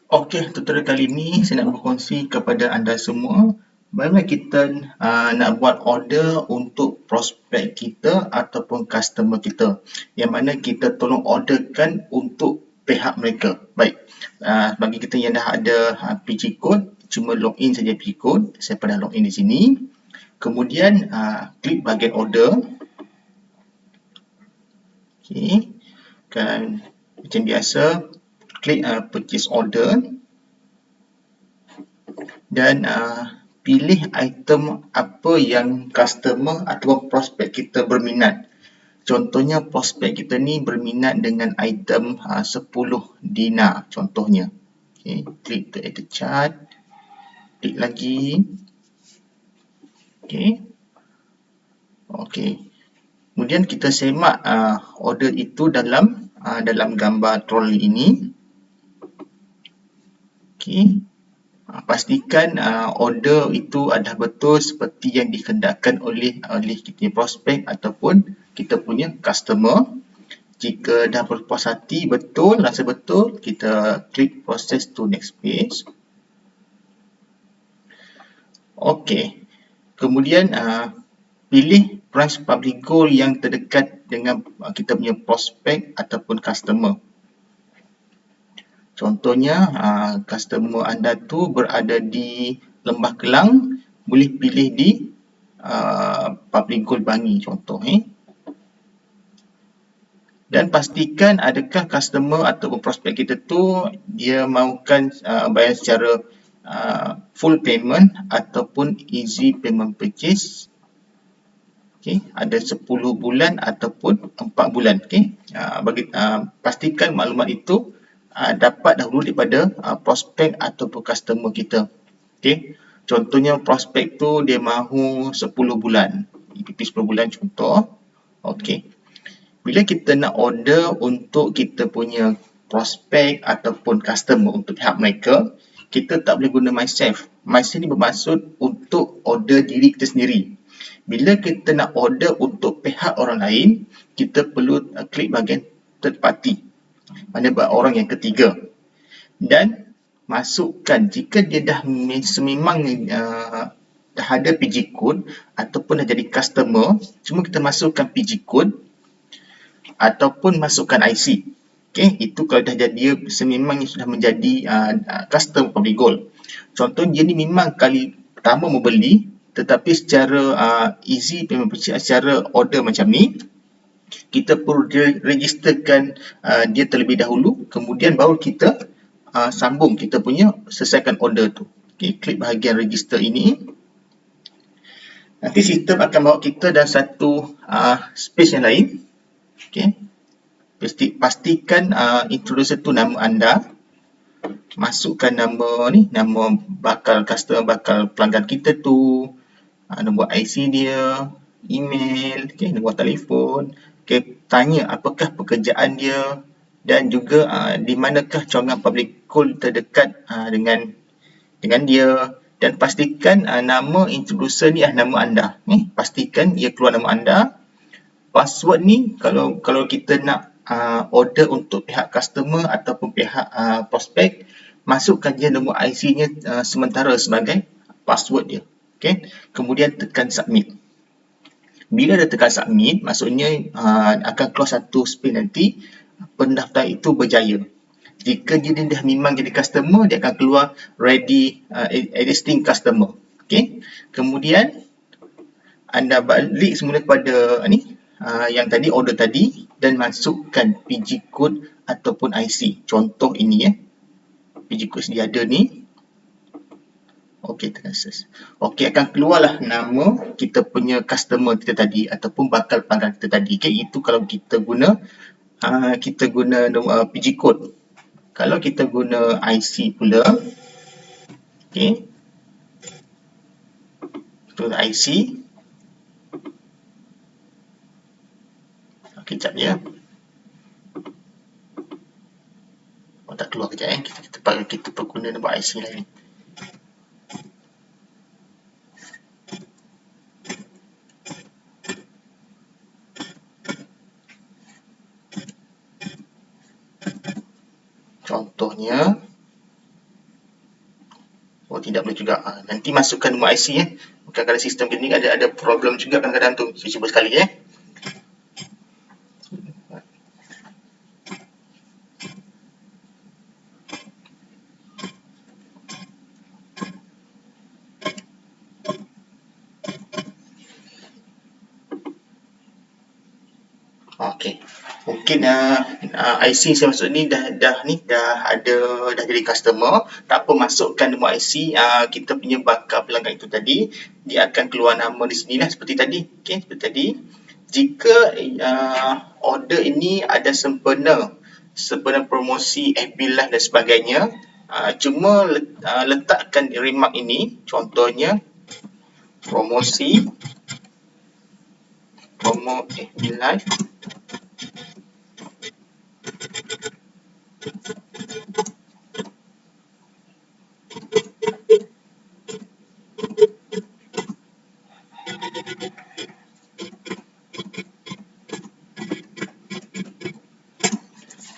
Okey, tutorial kali ini saya nak berkongsi kepada anda semua bagaimana kita nak buat order untuk prospek kita ataupun customer kita, yang mana kita tolong orderkan untuk pihak mereka. Baik, bagi kita yang dah ada PG code, cuma login saja PG code. Saya dah login di sini. Kemudian klik bahagian order. Okey, kan macam biasa klik purchase order dan pilih item apa yang customer atau prospek kita berminat. Contohnya prospek kita ni berminat dengan item 10 dinar contohnya. Okey, klik to add the chart. Klik lagi. Okey. Okey. Kemudian kita semak order itu dalam gambar troli ini. Okey. Pastikan order itu adalah betul seperti yang dikehendakkan oleh kita prospek ataupun kita punya customer. Jika dah berpuas hati betul, rasa betul, kita klik process to next page. Okey. Kemudian pilih branch public goal yang terdekat dengan kita punya prospek ataupun customer. Contohnya, customer anda tu berada di Lembah Kelang, boleh pilih di Public Gold Bangi contoh. Dan pastikan adakah customer ataupun prospek kita tu dia mahukan bayar secara full payment ataupun easy payment purchase. Okay, ada 10 bulan ataupun 4 bulan. Okay. Pastikan maklumat itu dapat dahulu daripada prospek ataupun customer kita. Okay. Contohnya prospek tu dia mahu 10 bulan. EPP 10 bulan contoh. Okay. Bila kita nak order untuk kita punya prospek ataupun customer untuk pihak mereka, kita tak boleh guna myself. Myself ni bermaksud untuk order diri kita sendiri. Bila kita nak order untuk pihak orang lain, kita perlu klik bahagian third party. Maknanya orang yang ketiga. Dan masukkan, jika dia dah sememang dah ada PG code ataupun dah jadi customer, cuma kita masukkan PG code ataupun masukkan IC. Okay, itu kalau dah jadi dia sememangnya sudah menjadi customer public goal. Contoh dia ni memang kali pertama membeli, tetapi secara easy payment purchase, secara order macam ni, kita perlu registerkan dia terlebih dahulu, kemudian baru kita sambung kita punya selesaikan order tu. Okay, klik bahagian register ini. Nanti sistem akan bawa kita dalam satu space yang lain. Okay. Pastikan introducer tu nama anda. Masukkan nama ni, nama bakal customer, bakal pelanggan kita tu, nombor IC dia, email, okay, nombor telefon. Okay, tanya apakah pekerjaan dia dan juga di manakah cawangan public goal terdekat dengan dia, dan pastikan nama introducer ni nama anda. Pastikan ia keluar nama anda. Password ni kalau kita nak order untuk pihak customer ataupun pihak prospek, masukkan je nombor IC-nya sementara sebagai password dia. Okay. Kemudian tekan submit. Bila dah tekan submit, maksudnya akan keluar satu screen nanti, pendaftaran itu berjaya. Jika dia dah memang jadi customer, dia akan keluar ready existing customer. Okay. Kemudian anda balik semula kepada yang tadi, order tadi, dan masukkan PG code ataupun IC. Contoh ini PG code sedia ada ni. Okey, tekan search. Okey, akan keluarlah nama kita punya customer kita tadi ataupun bakal pelanggan kita tadi. Okey, itu kalau kita guna PG code. Kalau kita guna IC pula, okey, kita guna IC. Kejap ya. Tak keluar kejap kita perguna nombor IC lain. Contohnya Oh, tidak boleh juga. Nanti masukkan nombor IC ya. Kadang-kadang sistem ni ada problem juga kadang-kadang tu. Saya cuba sekali ya. Okey. Mungkin IC saya masuk ni dah jadi customer. Tak apa, masukkan nombor IC, kita punya bakal pelanggan itu tadi, dia akan keluar nama di sini lah seperti tadi. Okey, seperti tadi. Jika order ini ada sempena promosi FB Live dan sebagainya, cuma letakkan remark ini, contohnya promosi promo FB Live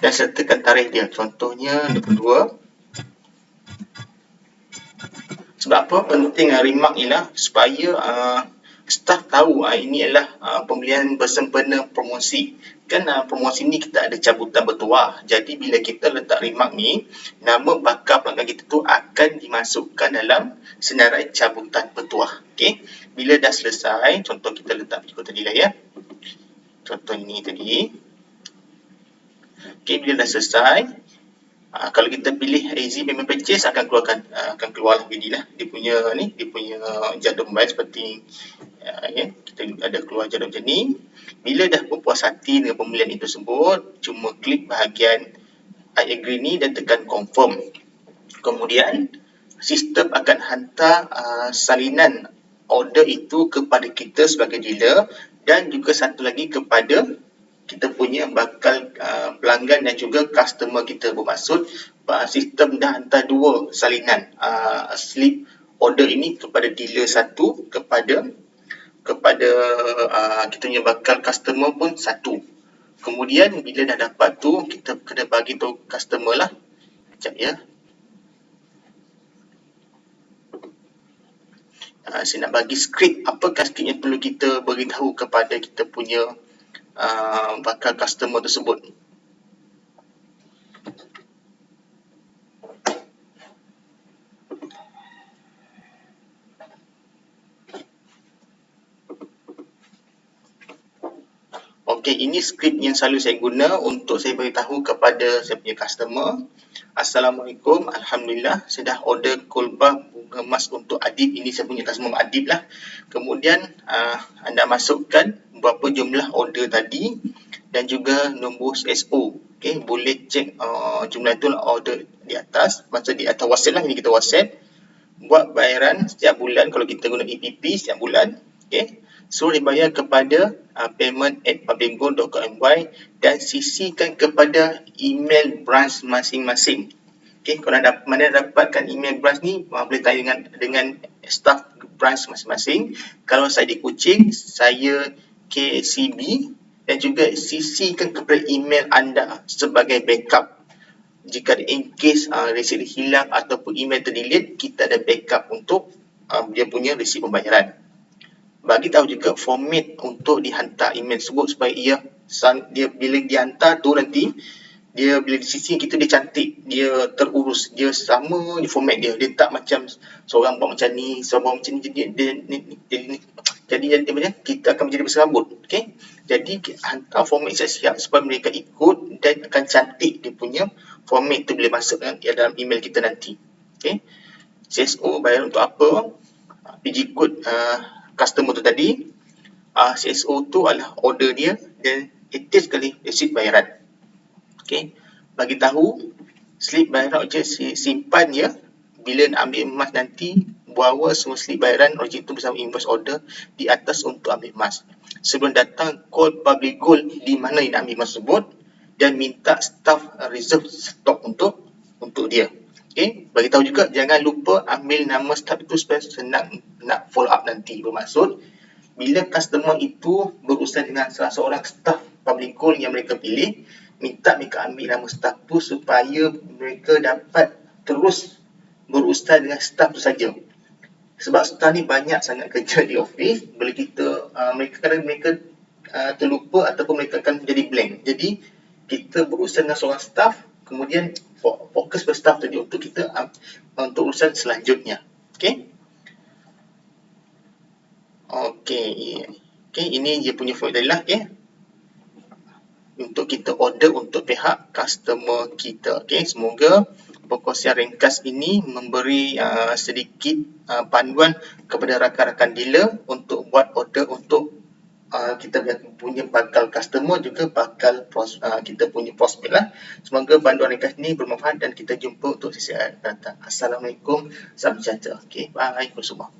dan sertakan tarikh dia, contohnya 22. Sebab apa penting remark ni lah, supaya staff tahu ini adalah pembelian bersempena promosi. Kan promosi ni kita ada cabutan bertuah. Jadi bila kita letak remark ni, nama bakal pelanggan kita tu akan dimasukkan dalam senarai cabutan bertuah. Okey. Bila dah selesai, contoh kita letak berikut tadi lah ya. Contoh ini tadi. Okey, bila dah selesai, kalau kita pilih easy payment purchase akan keluar begini lah dia punya jadual pembayaran seperti ya, kita ada keluar jadual macam ni. Bila dah berpuas hati dengan pembelian itu tersebut, cuma klik bahagian I agree ni dan tekan confirm. Kemudian sistem akan hantar salinan order itu kepada kita sebagai dealer dan juga satu lagi kepada kita punya bakal pelanggan dan juga customer kita. Bermaksud sistem dah hantar dua salinan slip order ini kepada dealer satu, kepada kita punya bakal customer pun satu. Kemudian bila dah dapat tu, kita kena bagi tahu customer lah. Sekejap ya. Saya nak bagi skrip. Apakah skrip yang perlu kita beritahu kepada kita punya bakal customer tersebut. Okey, ini skrip yang selalu saya guna untuk saya beritahu kepada saya punya customer. Assalamualaikum, Alhamdulillah, saya dah order kolbah bunga emas untuk Adib. Ini saya punya customer Adib lah. Kemudian anda masukkan berapa jumlah order tadi dan juga nombor CSO. Okey, boleh cek jumlah itu order di atas. Maksud di atas WhatsApp lah, ini kita WhatsApp. Buat bayaran setiap bulan kalau kita guna EPP setiap bulan. Okey, suruh dibayar kepada payment@publicgold.com.my dan sisihkan kepada email branch masing-masing. Okey, kalau mana dapatkan email branch ni, boleh tanya dengan staff branch masing-masing. Kalau saya di Kuching, saya KCB, dan juga sisihkan kepada email anda sebagai backup. Jika in case resit hilang ataupun email terdelete, kita ada backup untuk dia punya resit pembayaran. Bagi tahu juga format untuk dihantar email tersebut supaya dia bila dihantar tu nanti dia bila di sisi kita dia cantik, dia terurus, dia sama je format dia. Dia tak macam seorang buat macam ni, seorang buat macam ni, jadi kita akan menjadi berserabut. Okey. Jadi hantar format siap-siap supaya mereka ikut dan akan cantik dia punya format tu bila masuk dalam email kita nanti. Okey. CSO bayar untuk apa? PG code customer tu tadi. CSO tu adalah order dia dan itu sekali resit bayaran. Okey. Bagi tahu slip bayaran je simpan ya. Bila nak ambil emas nanti, bawa semua slip bayaran origin tu bersama invoice order di atas untuk ambil emas. Sebelum datang, call Public Gold di mana yang nak ambil emas tersebut dan minta staff reserve stok untuk dia. Okey, bagi tahu juga jangan lupa ambil nama staff itu supaya senang nak follow up nanti. Bermaksud bila customer itu berurusan dengan salah seorang staff Public Gold yang mereka pilih, minta mereka ambil nama staff tu supaya mereka dapat terus berurusan dengan staff tu saja. Sebab staff ni banyak sangat kerja di office, boleh kita mereka terlupa ataupun mereka akan menjadi blank. Jadi kita berurusan dengan seorang staff, kemudian fokus pada staff tadi untuk kita untuk urusan selanjutnya. Okey. Okey, ini dia punya formula lah, okey. Untuk kita order untuk pihak customer kita. Okey, semoga perkongsian ringkas ini memberi sedikit panduan kepada rakan-rakan dealer untuk buat order untuk kita punya bakal customer, juga bakal kita punya prospek lah. Semoga panduan ringkas ini bermanfaat dan kita jumpa untuk sesi akan datang. Assalamualaikum, salam sejahtera. Okey, bye semua.